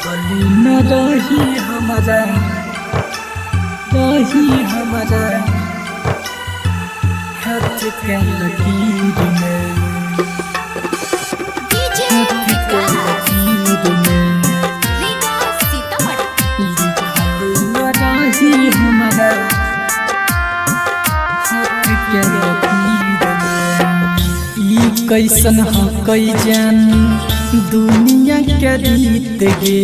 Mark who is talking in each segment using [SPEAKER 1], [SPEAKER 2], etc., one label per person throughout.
[SPEAKER 1] लिखल न रही हमारा हाथ के लकीर में, हाथ के लकीर में लिखल न रही हमारा हाथ के लकीर में। ई कैसन ह कई जान दुनिया के रीत गे,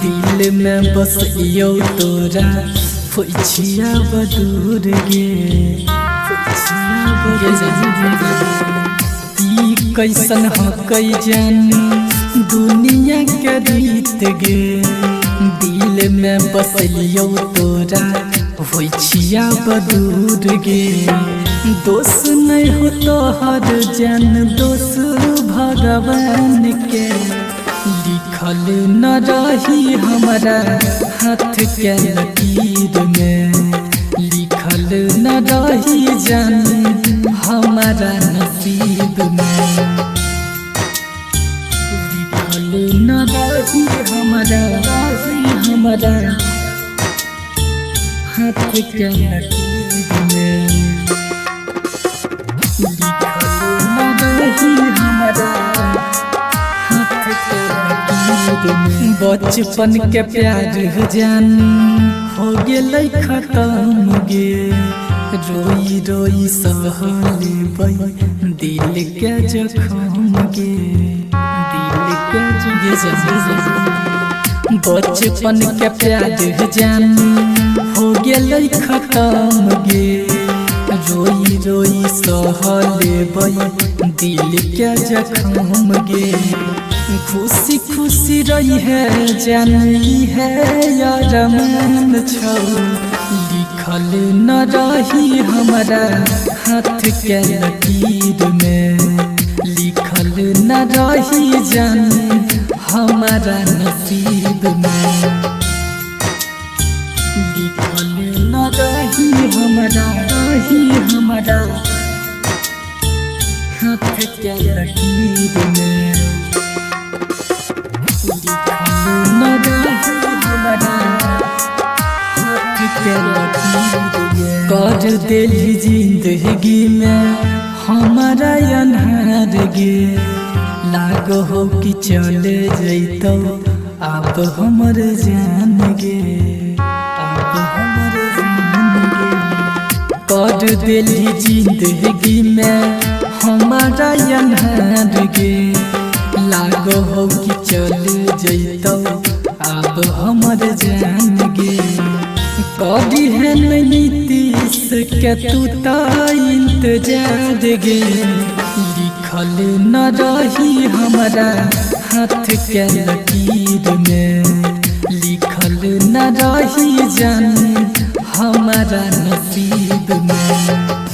[SPEAKER 1] दिल में बस यो तोरा फुछिया बदूर गे, ई कैसन ह कई जान दुनिया के रीत गे, दिल में बस यो तोरा फुछिया बदूर गे। दोष नहीं हो तो हर जन दोष भगवान के, लिखल न रही हमारा हाथ के लकीर में, लिखल न रही जन हमारा नसीब में, लिखल न रही हमारा हाथ के लकीर में, बचपन के प्यार जान हो गेलै खत्म गे, रोई रोई सहलेबै दिल के जखम गे, दिल के जखम। बचपन के प्यार जान हो गेलै खत्म गे, रोई रोई सहलेबै दिल के जखम गे। खुशी खुशी रही है जानी है यार मन छौ, लिखल न रही हमारा हाथ के लकीर में, लिखल न रही जानी हमारा नसीब में, लिखल न रही हमारा हाथ के लकीर में, कर दिली जिंदगी में हमारा अन्हार गे, लाग हो कि चले जैतो आप हमर जान गे, आप हमर जान गे। कर दिली जिंदगी में हमारा अन्हार गे, लाग हो कि चले जैतो आप हमर जान गे। कभी है नीतीश के तू इंतजार गे, लिखल न रही हमारा हाथ के लकीर में, लिखल न रही जान हमारा नसीब में।